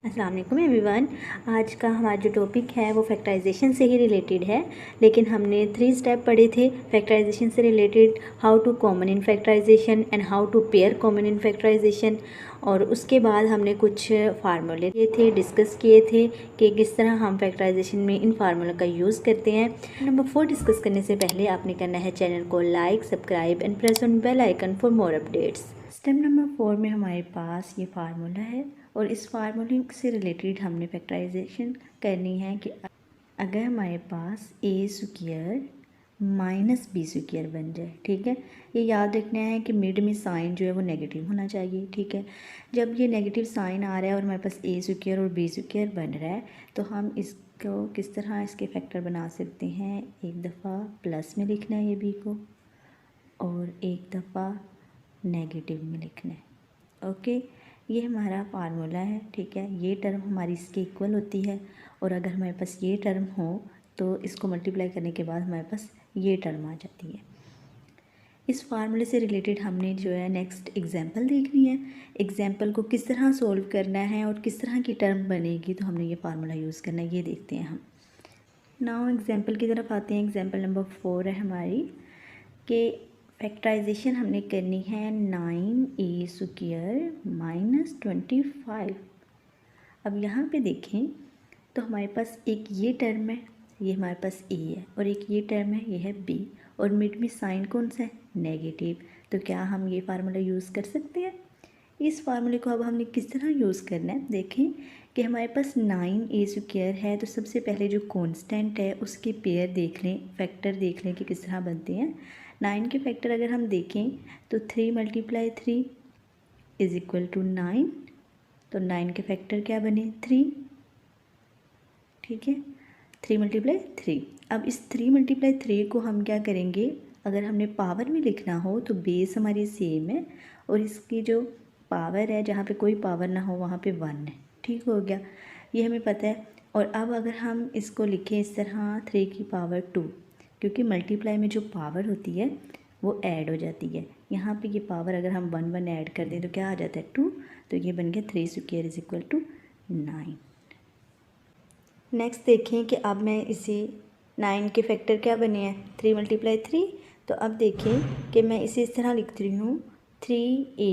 अस्सलाम वालेकुम एवरीवन। आज का हमारा जो टॉपिक है वो फैक्टराइजेशन से ही रिलेटेड है, लेकिन हमने 3 स्टेप पढ़े थे फैक्टराइजेशन से related. How to common in factorization and how to pair common in factorization. और उसके बाद हमने कुछ फार्मूले किए थे, डिस्कस किए थे कि किस तरह हम फैक्टराइजेशन में इन फार्मूलों का यूज़ करते हैं। नंबर 4 डिस्कस करने से पहले आपने करना है चैनल को like, subscribe and press on bell icon for more updates. Step number 4 में हमारे पास ये फार्मूला है और इस फार्मूले से रिलेटेड हमने फैक्टराइजेशन करनी है कि अगर हमारे पास ए स्क्वायर माइनस बी स्क्वायर बन जाए। ठीक है, ये याद रखना है कि मिड में साइन जो है वो नेगेटिव होना चाहिए। ठीक है, जब ये नेगेटिव साइन आ रहा है और हमारे पास ए स्क्वायर और बी स्क्वायर बन रहा है तो हम इसको किस तरह इसके फैक्टर बना सकते हैं। एक दफ़ा प्लस में लिखना है ये बी को और एक दफ़ा नेगेटिव में लिखना है। ओके, ये हमारा फार्मूला है। ठीक है, ये टर्म हमारी इसके इक्वल होती है और अगर हमारे पास ये टर्म हो तो इसको मल्टीप्लाई करने के बाद हमारे पास ये टर्म आ जाती है। इस फार्मूले से रिलेटेड हमने जो है नेक्स्ट एग्जांपल देखनी है। एग्जांपल को किस तरह सॉल्व करना है और किस तरह की टर्म बनेगी तो हमने ये फार्मूला यूज़ करना है, ये देखते हैं हम। नाउ एग्जांपल की तरफ आते हैं। एग्जांपल नंबर 4 है हमारी कि फैक्टराइजेशन हमने करनी है 9a स्क्वायर माइनस 25। अब यहाँ पे देखें तो हमारे पास एक ये टर्म है, ये हमारे पास a है, और एक ये टर्म है, ये है b, और मिड में साइन कौन सा है, नेगेटिव। तो क्या हम ये फार्मूला यूज़ कर सकते हैं। इस फार्मूले को अब हमने किस तरह यूज़ करना है। देखें कि हमारे पास 9a स्क्वायर है तो सबसे पहले जो कांस्टेंट है उसके पेयर देख लें, फैक्टर देख लें कि किस तरह बनते हैं। 9 के फैक्टर अगर हम देखें तो 3 × 3 इज़ इक्वल टू 9। तो 9 के फैक्टर क्या बने, 3। ठीक है, 3 × 3। अब इस 3 × 3 को हम क्या करेंगे, अगर हमने पावर में लिखना हो तो बेस हमारी सेम है और इसकी जो पावर है, जहाँ पे कोई पावर ना हो वहाँ पे 1 है। ठीक हो गया, ये हमें पता है। और अब अगर हम इसको लिखें इस तरह 3 की पावर 2, क्योंकि मल्टीप्लाई में जो पावर होती है वो ऐड हो जाती है। यहाँ पे ये पावर अगर हम 1 1 ऐड कर दें तो क्या आ जाता है, 2। तो ये बन गया 3 square is equal to 9। Next देखें कि अब मैं इसी 9 के फैक्टर क्या बने हैं, 3 × 3। तो अब देखें कि मैं इसे इस तरह लिख रही हूँ 3a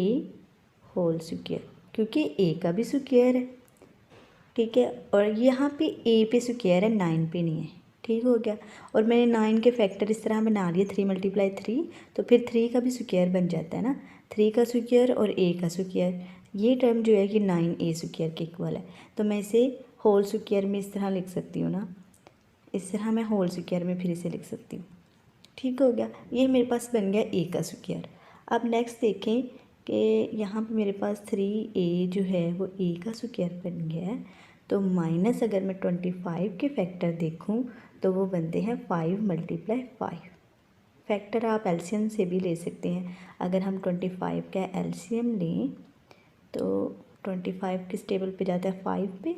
होल स्क्वायर, क्योंकि a का भी स्क्वायर है। ठीक है, और यहाँ पे a पे स्क्वायर है, 9 पे नहीं है। ठीक हो गया, और मैंने 9 के फैक्टर इस तरह बना लिए 3 × 3, तो फिर 3 का भी स्क्वायर बन जाता है ना, 3 का स्क्वायर और a का स्क्वायर। ये टर्म जो है कि 9a स्क्वायर के इक्वल है। तो मैं इसे होल स्क्वायर में इस तरह लिख सकती हूँ ना, इस तरह मैं होल स्क्वायर में फिर इसे लिख सकती हूँ। ठीक हो गया, ये मेरे पास बन गया a का स्क्वायर। अब नेक्स्ट देखें कि यहाँ पे मेरे पास 3a जो है वो a का स्क्वायर बन गया है। तो माइनस अगर मैं 25 के फैक्टर देखूँ तो वो बनते हैं 5 × 5। फैक्टर आप एलसीएम से भी ले सकते हैं। अगर हम 25 का एलसीएम लें तो 25 किस टेबल पे जाता है, 5 पे।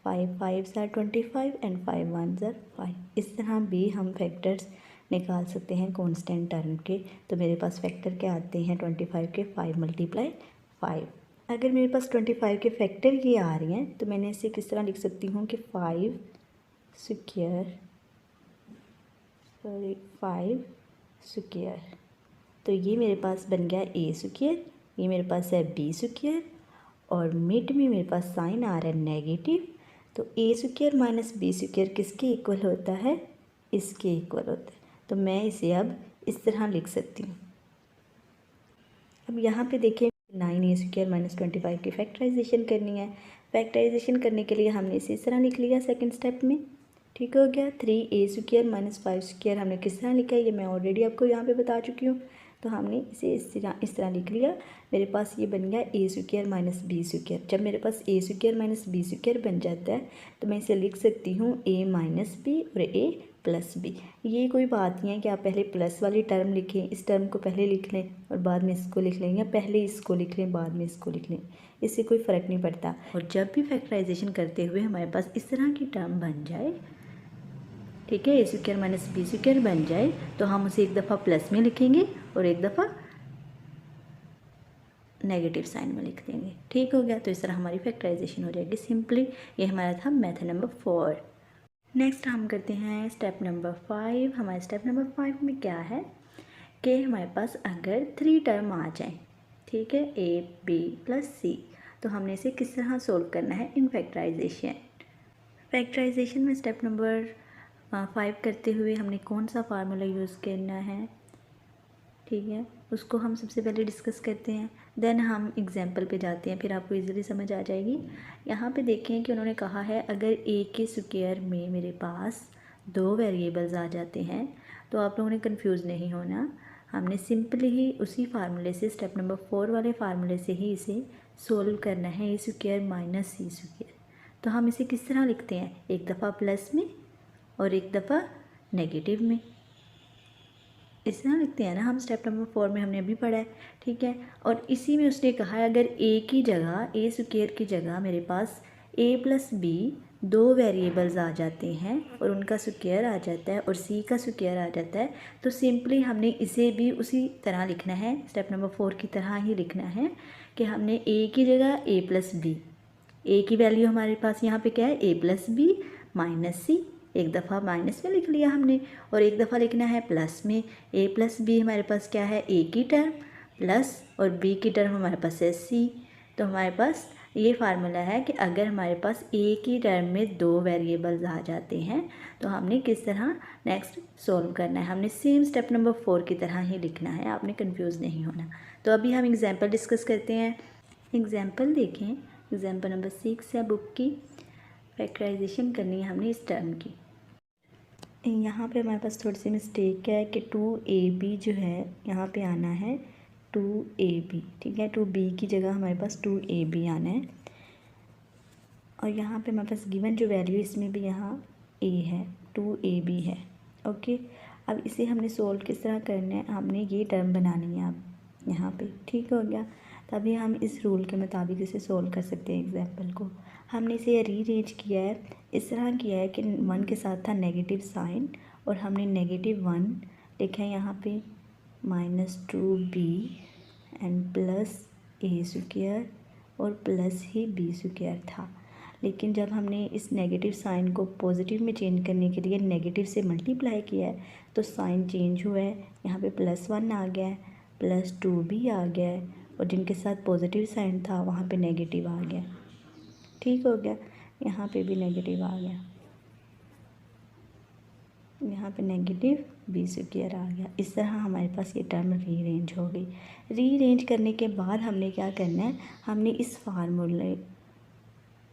5 5s are 25 and 5 1s are 5। इस तरह भी हम फैक्टर्स निकाल सकते हैं कांस्टेंट टर्म के। तो मेरे पास फैक्टर क्या आते हैं 25 के, 5 × 5। अगर मेरे पास 25 के फैक्टर ये आ रही हैं तो मैंने इसे किस तरह लिख सकती हूँ कि 5 स्क्वायर। तो ये मेरे पास बन गया a स्क्वायर, ये मेरे पास है b स्क्वायर, और मिड में मेरे पास साइन आ रहा है नेगेटिव। तो a square minus b square किसके इक्वल होता है, इसके इक्वल होता है। तो मैं इसे अब इस तरह लिख सकती हूँ। अब यहाँ पे देखिए 9a स्क्वायर माइनस 25 की फैक्टराइजेशन करनी है। फैक्टराइजेशन करने के लिए हमने इसे इस तरह लिख लिया सेकंड स्टेप में। ठीक हो गया, 3a स्क्वायर माइनस 5 स्क्वायर हमने किस तरह लिखा है ये मैं ऑलरेडी आपको यहाँ पे बता चुकी हूँ। तो हमने इसे इस तरह लिख लिया। मेरे पास ये बन गया a square minus b square. जब मेरे पास a square minus b square बन जाता है तो मैं इसे लिख सकती हूँ a माइनस b और a प्लस b। ये कोई बात नहीं है कि आप पहले प्लस वाली टर्म लिखें, इस टर्म को पहले लिख लें और बाद में इसको लिख लें, या पहले इसको लिख लें बाद में इसको लिख लें, इससे कोई फ़र्क नहीं पड़ता। और जब भी फैक्टराइजेशन करते हुए हमारे पास इस तरह की टर्म बन जाए, ठीक है, a square minus b square बन जाए, तो हम उसे एक दफ़ा प्लस में लिखेंगे और एक दफ़ा नेगेटिव साइन में लिख देंगे। ठीक हो गया। तो इस तरह हमारी फैक्टराइजेशन हो जाएगी सिंपली। ये हमारा था मेथड नंबर 4। नेक्स्ट हम करते हैं स्टेप नंबर 5। हमारे स्टेप नंबर 5 में क्या है कि हमारे पास अगर 3 टर्म आ जाएं, ठीक है, a b प्लस c, तो हमने इसे किस तरह सोल्व करना है इन फैक्टराइजेशन। फैक्टराइजेशन में स्टेप नंबर 5 करते हुए हमने कौन सा फार्मूला यूज़ करना है, ठीक है, उसको हम सबसे पहले डिस्कस करते हैं, देन हम एग्जाम्पल पे जाते हैं, फिर आपको इजीली समझ आ जाएगी। यहाँ पे देखें कि उन्होंने कहा है अगर a के स्क्वायर में मेरे पास 2 वेरिएबल्स आ जाते हैं, तो आप लोगों ने कंफ्यूज नहीं होना। हमने सिंपली ही उसी फार्मूले से, स्टेप नंबर 4 वाले फार्मूले से ही इसे सोल्व करना है, a square minus c square. तो हम इसे किस तरह लिखते हैं, एक दफ़ा प्लस में और एक दफ़ा नेगेटिव में, इस तरह लिखते हैं ना हम। स्टेप नंबर 4 में हमने अभी पढ़ा है, ठीक है। और इसी में उसने कहा है अगर a की जगह, a स्क्वायर की जगह मेरे पास a प्लस b 2 वेरिएबल्स आ जाते हैं और उनका स्क्वायर आ जाता है और c का स्क्वायर आ जाता है, तो सिंपली हमने इसे भी उसी तरह लिखना है, स्टेप नंबर 4 की तरह ही लिखना है कि हमने a की जगह a प्लस b, a की वैल्यू हमारे पास यहाँ पे क्या है a plus b minus c, एक दफ़ा माइनस में लिख लिया हमने और एक दफ़ा लिखना है प्लस में। a प्लस बी हमारे पास क्या है, a की टर्म प्लस और b की टर्म हमारे पास है c। तो हमारे पास ये फार्मूला है कि अगर हमारे पास a की टर्म में 2 वेरिएबल्स आ जाते हैं तो हमने किस तरह नेक्स्ट सॉल्व करना है, हमने सेम स्टेप नंबर 4 की तरह ही लिखना है, आपने कंफ्यूज नहीं होना। तो अभी हम एग्जाम्पल डिस्कस करते हैं। एग्जाम्पल देखें, एग्जाम्पल नंबर 6 है बुक की। फैक्टराइजेशन करनी है हमने इस टर्म की। यहाँ पे हमारे पास थोड़ी सी मिस्टेक है कि 2ab जो है यहाँ पे आना है 2ab, ठीक है, 2b की जगह हमारे पास 2ab आना है। और यहाँ पे हमारे पास गिवन जो वैल्यू इसमें भी यहाँ a है, 2ab है। ओके, अब इसे हमने सोल्व किस तरह करना है, हमने ये टर्म बनानी है अब यहाँ पे, ठीक हो गया। तभी हम इस रूल के मुताबिक इसे सोल्व कर सकते हैं एग्जाम्पल को। हमने इसे रीअरेंज किया है, इस तरह किया है कि 1 के साथ था नेगेटिव साइन और हमने -1 लिखा है यहाँ पे -2b and plus a square और प्लस ही b स्क्वायर था। लेकिन जब हमने इस नेगेटिव साइन को पॉजिटिव में चेंज करने के लिए नेगेटिव से मल्टीप्लाई किया है तो साइन चेंज हुआ है, यहाँ पे +1 आ गया है, +2b आ गया है और जिनके साथ पॉजिटिव साइन था वहाँ पे नेगेटिव आ गया, ठीक हो गया। यहाँ पे भी नेगेटिव आ गया, यहाँ पे नेगेटिव b स्क्वायर आ गया। इस तरह हमारे पास ये टर्म रीअरेंज हो गई। रीअरेंज करने के बाद हमने क्या करना है, हमने इस फार्मूले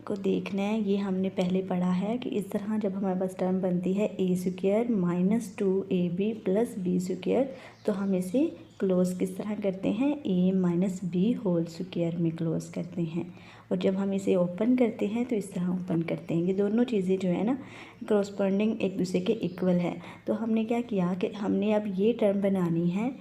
को देखना है। ये हमने पहले पढ़ा है कि इस तरह जब हमारे पास टर्म बनती है a square minus 2ab plus b square, तो हम इसे क्लोज किस तरह करते हैं, a minus b whole square में क्लोज करते हैं। और जब हम इसे ओपन करते हैं तो इस तरह ओपन करते हैं। ये दोनों चीज़ें जो है ना कॉरस्पॉन्डिंग एक दूसरे के इक्वल है। तो हमने क्या किया कि हमने अब ये टर्म बनानी है।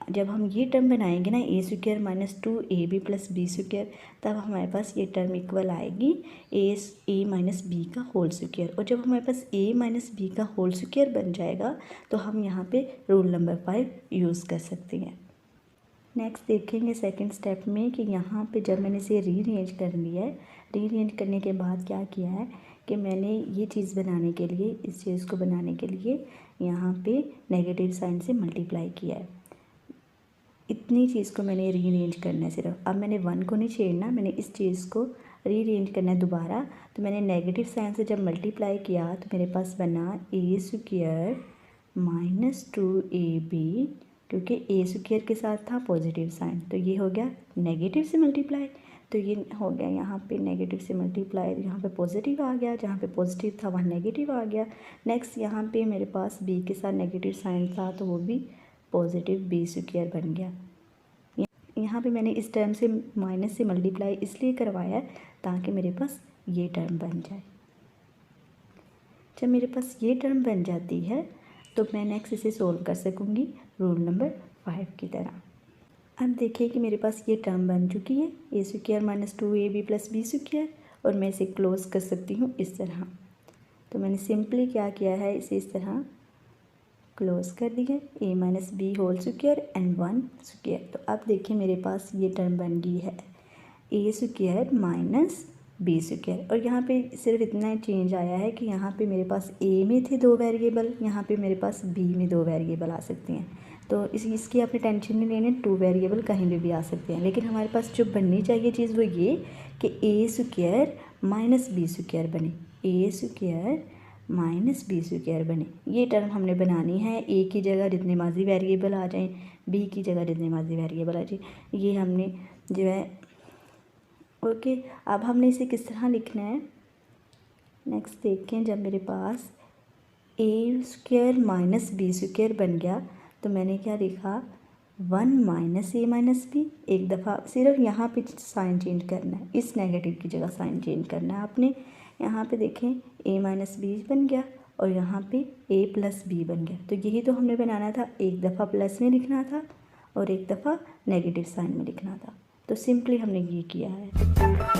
जब हम ये टर्म बनाएंगे ना a square minus 2ab plus b square, तब हमारे पास ये टर्म इक्वल आएगी a माइनस b का होल स्क्वायर। और जब हमारे पास a माइनस b का होल स्क्वायर बन जाएगा तो हम यहाँ पे रूल नंबर 5 यूज़ कर सकते हैं। नेक्स्ट देखेंगे सेकंड स्टेप में कि यहाँ पे जब मैंने इसे रीअरेंज कर लिया है, रीअरेंज करने के बाद क्या किया है कि मैंने ये चीज़ बनाने के लिए, इस चीज़ को बनाने के लिए यहाँ पे नेगेटिव साइन से मल्टीप्लाई किया है। इतनी चीज़ को मैंने रीअरेंज करना है सिर्फ। अब मैंने 1 को नहीं छेड़ना, मैंने इस चीज़ को रीअरेंज करना है दोबारा। तो मैंने नेगेटिव साइन से जब मल्टीप्लाई किया तो मेरे पास बना a स्क्वायर माइनस 2ab, क्योंकि a स्क्वायर के साथ था पॉजिटिव साइन, तो ये हो गया नेगेटिव से मल्टीप्लाई, तो ये हो गया यहाँ पे नेगेटिव से मल्टीप्लाई, यहाँ पे पॉजिटिव आ गया, जहाँ पे पॉजिटिव था वहाँ नेगेटिव आ गया। नेक्स्ट यहाँ पे मेरे पास b के साथ नेगेटिव साइन था तो वो भी पॉजिटिव b स्क्वायर बन गया। यहाँ पे मैंने इस टर्म से माइनस से मल्टीप्लाई इसलिए करवाया ताकि मेरे पास ये टर्म बन जाए। जब मेरे पास ये टर्म बन जाती है तो मैं नेक्स्ट इसे सोल्व कर सकूँगी रूल नंबर 5 की तरह। अब देखिए कि मेरे पास ये टर्म बन चुकी है a square minus 2ab plus b square, और मैं इसे क्लोज कर सकती हूँ इस तरह। तो मैंने सिंपली क्या किया है, इसे इस तरह क्लोज कर दिए, a minus B whole square and 1 square. तो अब देखिए मेरे पास ये टर्म बन गई है a square minus B square. और यहाँ पे सिर्फ इतना चेंज आया है कि यहाँ पे मेरे पास a में थे 2 वेरिएबल, यहाँ पे मेरे पास b में 2 वेरिएबल आ सकते हैं। तो इसकी आपने टेंशन नहीं लेनी, 2 वेरिएबल कहीं भी आ सकते हैं। लेकिन हमारे पास जो बननी चाहिए चीज़ वो ये कि a square minus B square बने, a square minus B square बने। ये टर्म हमने बनानी है, a की जगह जितने माजी वेरिएबल आ जाएं, b की जगह जितने माजी वेरिएबल आ जाए, ये हमने जो है ओके। अब हमने इसे किस तरह लिखना है, नेक्स्ट देखें। जब मेरे पास a square minus B square बन गया तो मैंने क्या लिखा, 1 माइनस ए माइनस बी। एक दफ़ा सिर्फ यहाँ पे साइन चेंज करना है, इस नेगेटिव की जगह साइन चेंज करना है आपने। यहाँ पे देखें a माइनस बी बन गया और यहाँ पे a प्लस बी बन गया। तो यही तो हमने बनाना था, एक दफ़ा प्लस में लिखना था और एक दफ़ा नेगेटिव साइन में लिखना था। तो सिंपली हमने ये किया है।